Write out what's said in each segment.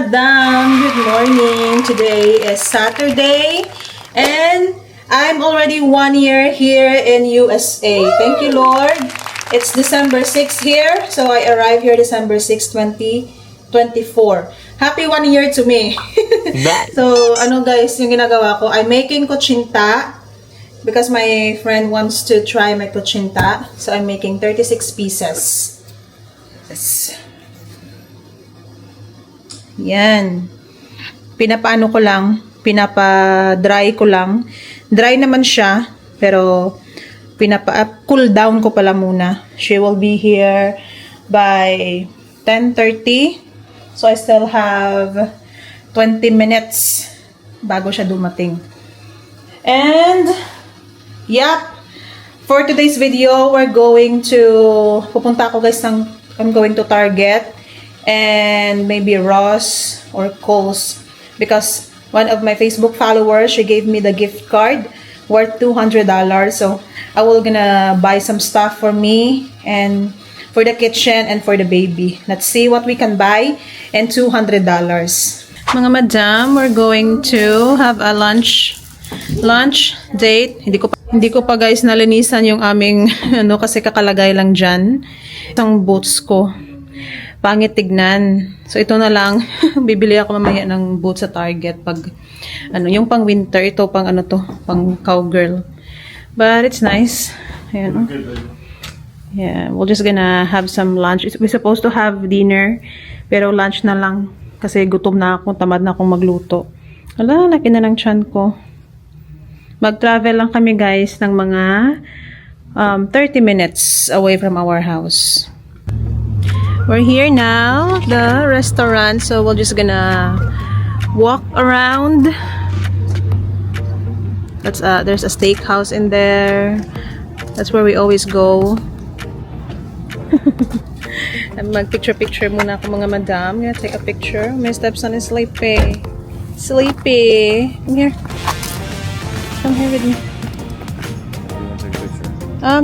madam, good morning. Today is Saturday and I'm already 1 year here in USA. Thank you, Lord. It's December 6 here, so I arrived here December 6, 2024. Happy 1 year to me. So, ano guys, yung ginagawa ko, I'm making kuchinta because my friend wants to try my kuchinta. So, I'm making 36 pieces. Yes. Yan. Pinapaano ko lang, pinapa-dry ko lang. Dry naman siya, pero pinapa-cool down ko pala muna. She will be here by 10:30. So I still have 20 minutes bago siya dumating. And yep, for today's video, we're going to pupunta ako guys I'm going to Target and maybe Ross or Kohl's because one of my Facebook followers, she gave me the gift card worth $200. So I will gonna buy some stuff for me and for the kitchen and for the baby. Let's see what we can buy and $200. Mga madam, we're going to have a lunch date. Hindi ko pa guys nalinisan yung aming ano kasi kakalagay lang diyan. Itong boots ko. Pangit tignan. So ito na lang. Bibili ako mamaya ng boots sa Target pag ano, yung pang winter, ito pang ano to, pang cowgirl. But it's nice. Ayan. Oh. Yeah, we're just gonna have some lunch. We're supposed to have dinner, pero lunch na lang kasi gutom na ako, tamad na akong magluto. Wala, laki na ng tiyan ko. Mag-travel lang kami guys ng mga 30 minutes away from our house. We're here now, the restaurant, so we're just gonna walk around. There's a steakhouse in there. That's where we always go. Mag-picture muna ako mga madam. I'm gonna take a picture. My stepson is sleepy. Sleepy. Come here. Come here with me.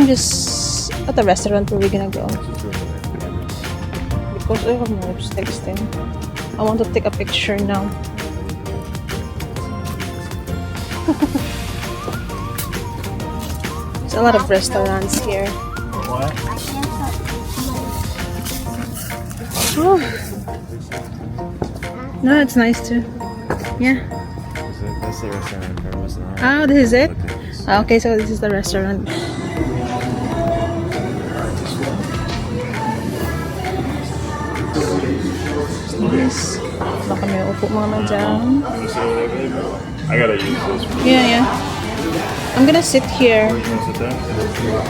Just at the restaurant where we're gonna go. Because I have no texting. I want to take a picture now. There's a lot of restaurants here. What? Oh. No, it's nice too. Yeah. That's the restaurant in Paris now. Oh, this is it? Okay, so this is the restaurant. Nice. Baka may upo mga madam. I gotta use this. Yeah. I'm gonna sit here. You wanna sit there?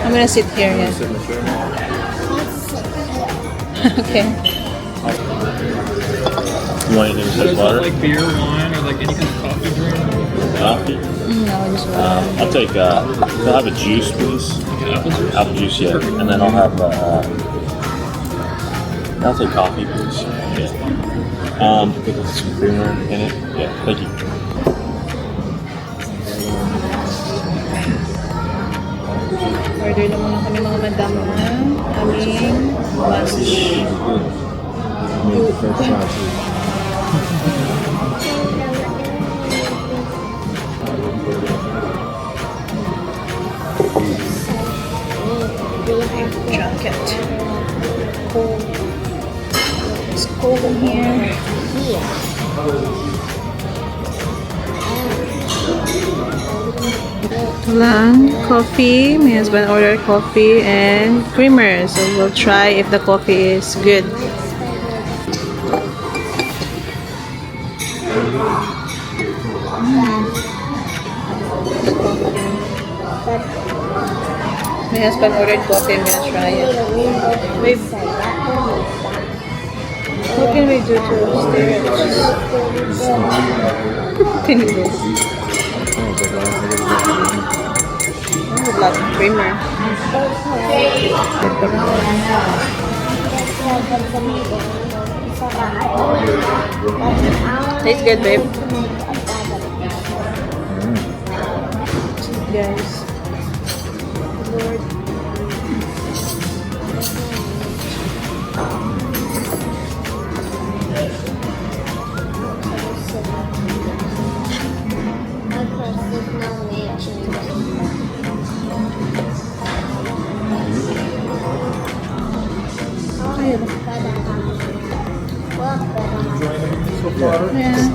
I'm gonna sit here, yeah. Sit in the chair. Okay. You want anything besides water? Like beer, wine, or like any kind of coffee drink? Coffee? No, just water. I'll take, I'll have a juice, please. Apple juice? Apple juice, yeah. And then I'll have, I'll take coffee, please. Yeah. With some creamer in it. Yeah, thank you. Order na muna kami mga madam ng aming lunch. Jacket. Cold. It's cold in here. Lang coffee. My husband ordered coffee and creamer, so we'll try if the coffee is good. My husband ordered coffee. I'm gonna try it. Wait. What can we do to stay rich? Can you do? Black creamer. Tastes good, babe. Guys. Lord. So far. Yeah.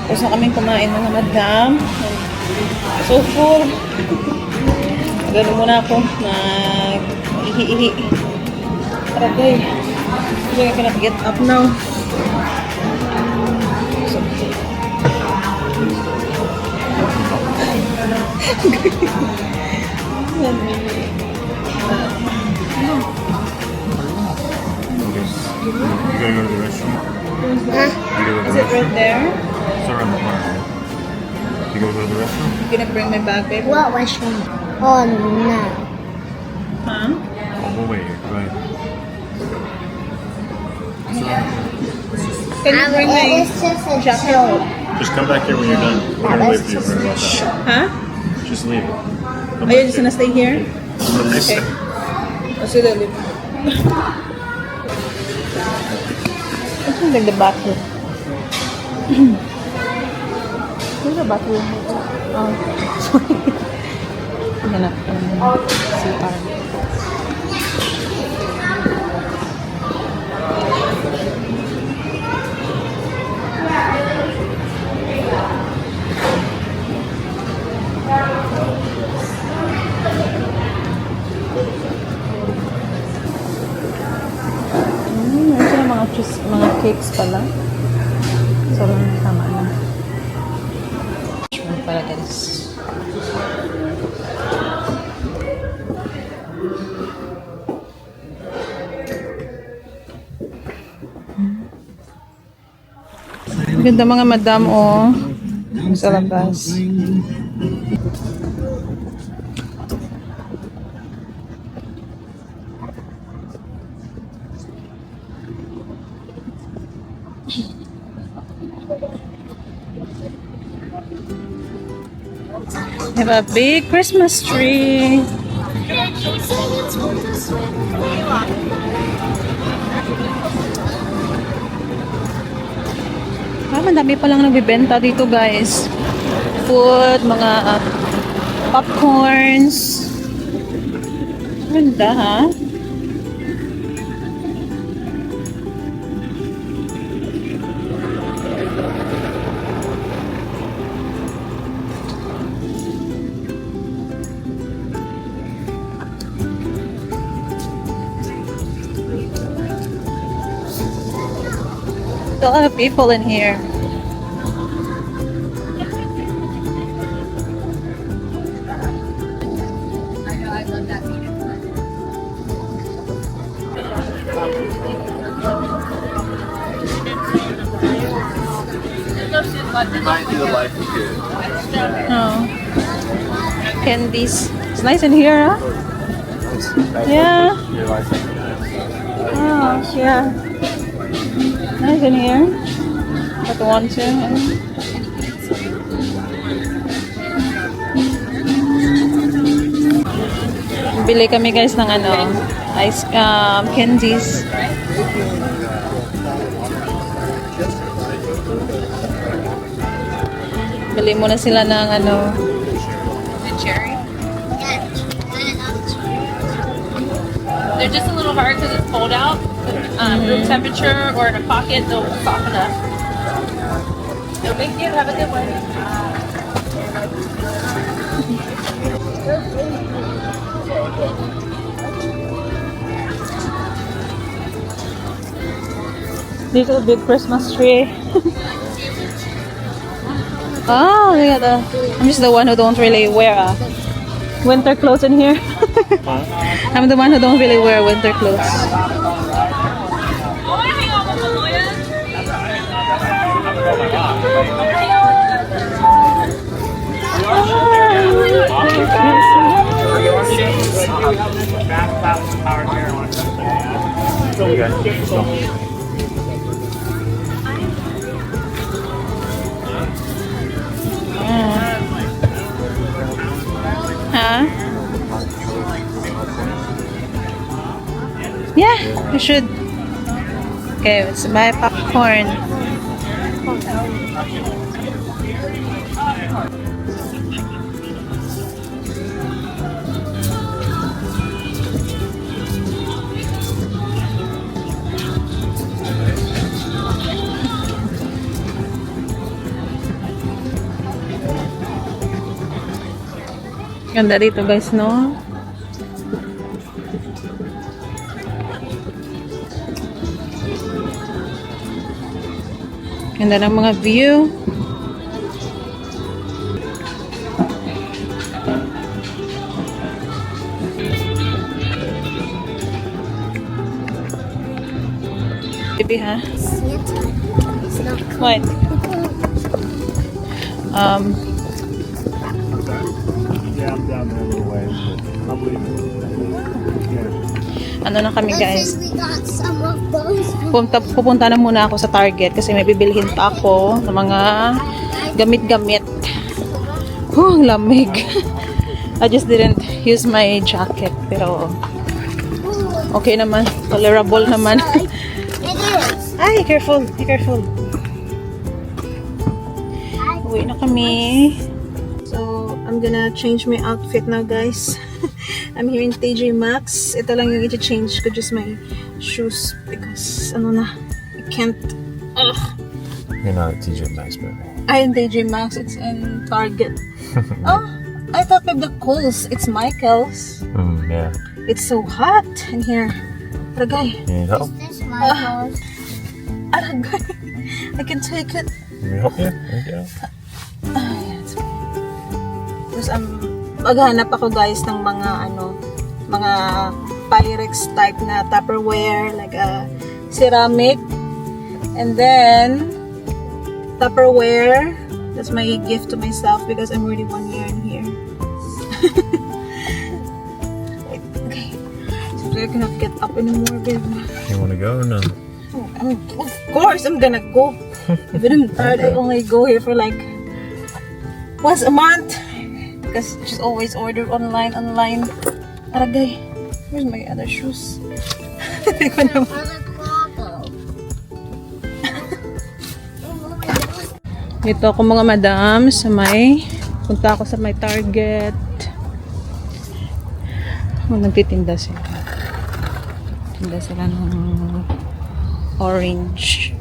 Tapos na kaming kumain mga madam. So full. Gano'n muna ako. Ihi-ihi. Okay. So I cannot get up now. You gotta go to the restroom. Huh? You go to Is the it right restroom. there? It's around the corner. You gotta go to the restroom. You gonna bring my bag, babe? What washroom? Oh no. Huh? Oh, we'll wait here. Go ahead. It's around the corner. Can you bring my It's just a jacket? joke. Just come back here when you're done. We're gonna wait for you. We're gonna go outside. Huh? Just leave it. Come Are you back just here. gonna stay here? Release Okay. it. I'll see you later. What's in like the bathroom? Where's the bathroom? Oh, sorry. Hanap ko ng CR. Ito na mga cakes pala. So, tama na. Mushroom pala guys. Ganda mga madam oh. Sa labas. Have a big Christmas tree. Madami palang nagbibenta dito guys. Food, mga popcorns. Ganda ha? A lot of people in here. Oh. Candies. It's nice in here, huh? Yeah. Oh, yeah. Nice in here. But one too. Bili kami guys ng ano, ice candies. Bili muna sila ng ano, cherry. They're just a little hard because it's cold out. Room temperature or in a pocket, they'll soften up. No big deal. Have a good one. Little big Christmas tree. Oh, look at that. I'm just the one who don't really wear winter clothes in here. I'm the one who don't really wear winter clothes. Huh? Yeah, you should. Okay, let's buy popcorn. Ganda dito guys, no? Ganda ng mga view. Baby, ha? Santa. It's not cold. What? Yeah, I'm down there a little ways, but I'll leave it. Ano na kami I guys? think we got some of those. Pupunta na muna ako sa Target kasi may bibilhin pa ako ng mga gamit-gamit. Ang lamig. I just didn't use my jacket pero okay naman. Tolerable naman. It is. Ay, careful. Be careful. Uwi na kami. So, I'm gonna change my outfit now, guys. I'm here in TJ Maxx. Ito lang yung i-change ko, just my shoes because, I can't. Ugh. You're not a TJ Maxx, baby. I in TJ Maxx. It's in Target. Oh, I thought with the Kohl's, it's Michael's. Yeah. It's so hot in here. Aragay. You need help? This Michael's. Aragay. I can take it. Let me help you? Okay. Tapos maghanap ako guys ng mga mga Pyrex type na Tupperware, like ceramic, and then Tupperware. That's my gift to myself because I'm already 1 year in here. Wait, okay. So I cannot get up anymore, babe. You want to go or no? Of course, I'm gonna go. But I'm tired. I only go here for like once a month. Because just always order online. Aragay. Where's my other shoes? Hindi ko na. Other cloth. Dito ako mga madam sa punta ako sa may Target. Nagtitinda sila. Tinda sila ng orange.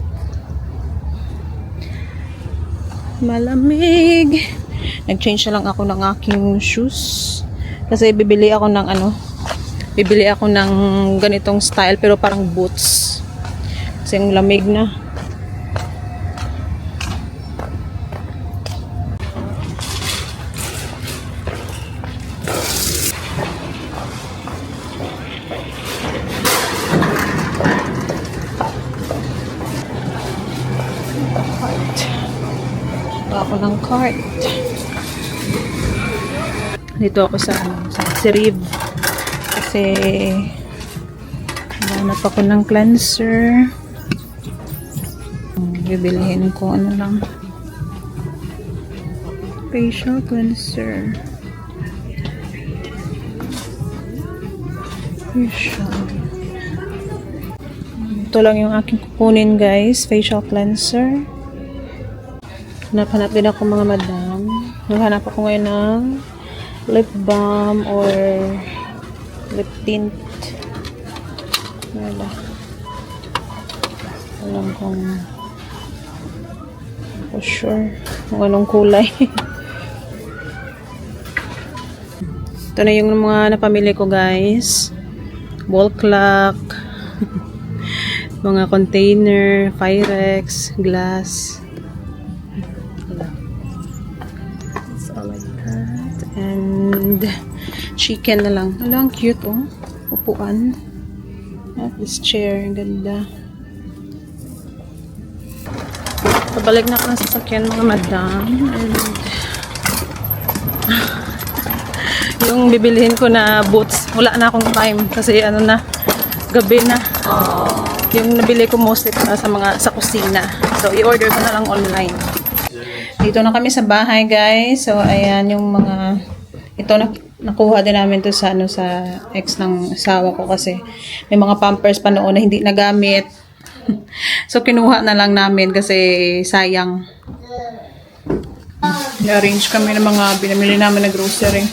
Malamig. Nag-change na lang ako ng aking shoes. Kasi bibili ako ng ganitong style pero parang boots. Kasi ang lamig na. Ako ng cart. Dito ako sa Sirib kasi hanap ako ng cleanser. Bibilihin ko lang, facial cleanser. Ito lang yung aking kukunin guys, facial cleanser. Hanap din ako mga madam. Naghanap ako ngayon ng lip balm or lip tint. Wala. Alam kung for sure kung anong kulay. Ito na yung mga napamili ko guys. Wall clock. Mga container, Pyrex, glass. all I need. And chicken na lang. Hala, ang cute oh. Upuan. At this chair, ang ganda. Pabalik na ako ng sasakyan mga madam. And yung bibilihin ko na boots, wala na akong time kasi ano na, gabi na. Yung nabili ko mostly para sa kusina. So, i-order ko na lang online. Dito na kami sa bahay, guys. So, ayan yung mga ito nakuha din namin to sa sa ex ng asawa ko kasi may mga pampers pa noon na hindi nagamit. So, kinuha na lang namin kasi sayang. I-arrange kami ng mga binamili namin na grocery.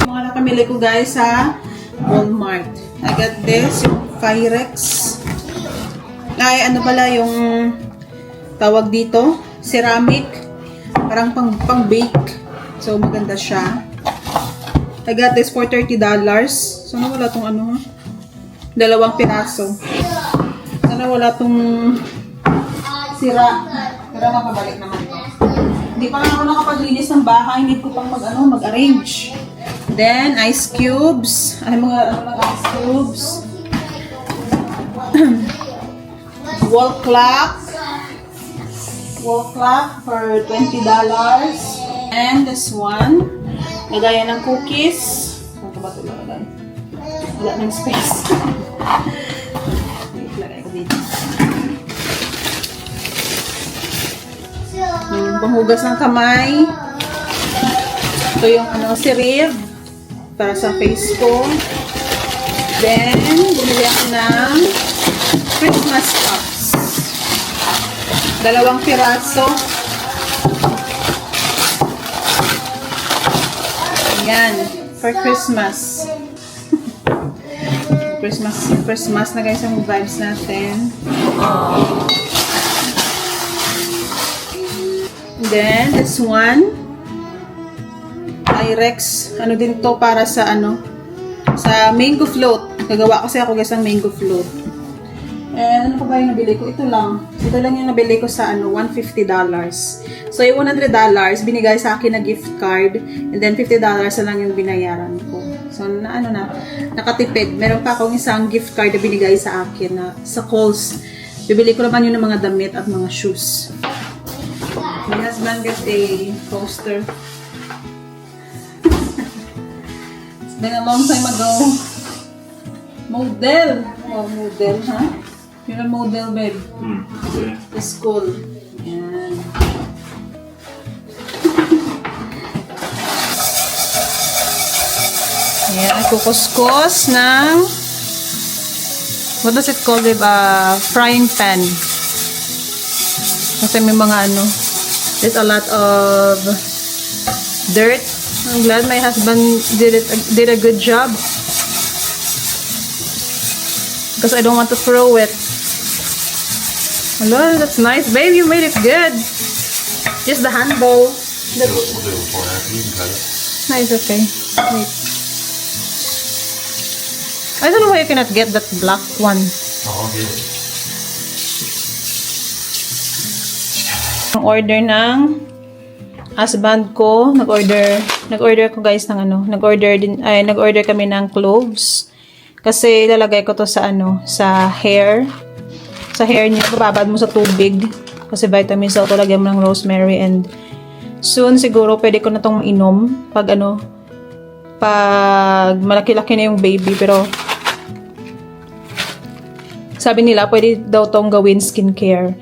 Mga nakamili ko guys sa Walmart. I got this, yung Pyrex. Ay, ano pala yung tawag dito? Ceramic. Parang pang-bake. So, maganda siya. I got this for $30. So, wala tong ano ha? 2 piraso. Sana wala tong sira. Pero mapabalik naman ito. Hindi pa nga ako nakapaglinis ng bahay. Need ko pang mag-arrange. Then, ice cubes. Ay, mga ice cubes. Wall clock. Wall clock for $20. And this one. Lagayan ng cookies. Saan ka ba ito lagay? Wala ng space. Lagay ko dito. Yung panghugas ng kamay. Ito yung si Riv para sa face ko. Then, bumili ako ng Christmas cups. 2 piraso. Ayan, for Christmas. Christmas na guys ang vibes natin. Then, this one. Pyrex. Ano din to para sa sa mango float. Gagawa kasi ako guys ng mango float. And ano pa ba yung nabili ko? Ito lang. Ito lang yung nabili ko sa $150. So, yung $100 binigay sa akin na gift card. And then, $50 na lang yung binayaran ko. So, nakatipid. Meron pa akong isang gift card na binigay sa akin na sa Kohl's. Bibili ko naman yun ng mga damit at mga shoes. My husband got a poster. It's been a long time ago. Model. Oh, model, ha? You're a model, babe. Yeah. The school. Yan. Ayan, ay kukuskus ng what does it called, babe? Frying pan. Kasi may mga there's a lot of dirt. I'm glad my husband did a good job. Because I don't want to throw it. Hello, that's nice. Babe, you made it good. Just the handle. We'll do it before and after. You can cut it. No, it's okay. Wait. I don't know why you cannot get that black one. I'll get it. Ang order ng husband ko, nag-order ko guys ng nag-order kami ng cloves. Kasi ilalagay ko to sa sa hair. Sa hair niya, bababad mo sa tubig. Kasi vitamin salt, lagyan mo ng rosemary and soon siguro pwede ko na tong mainom pag pag malaki-laki na yung baby, pero sabi nila pwede daw tong gawin skincare.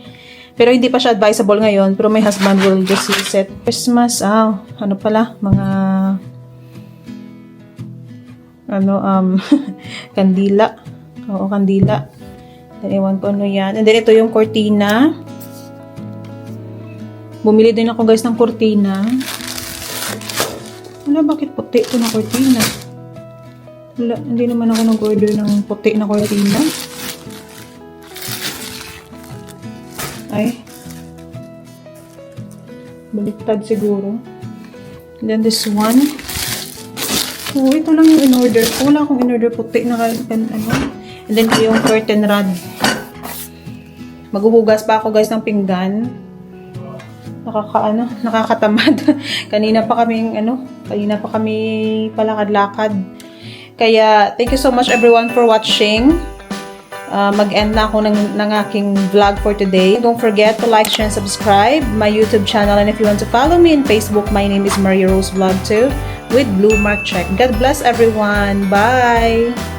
Pero hindi pa siya advisable ngayon, pero my husband will just use it. Christmas, mga kandila. Oo, kandila. Then, iwan ko yan. And then, ito yung cortina. Bumili din ako guys ng cortina. Wala, bakit puti ito na cortina? Wala, hindi naman ako nag-order ng puti na cortina. Ay. Baliktad siguro. And then this one. Oh, ito lang yung in-order ko. Wala akong in-order puti na And then ito yung curtain rod. Maghuhugas pa ako guys ng pinggan. nakakatamad. kanina pa kami palakad-lakad. Kaya, thank you so much everyone for watching. Mag-end na ako ng aking vlog for today. Don't forget to like, share, and subscribe my YouTube channel. And if you want to follow me in Facebook, my name is Maria Rose Vlog 2 with blue mark check. God bless everyone. Bye!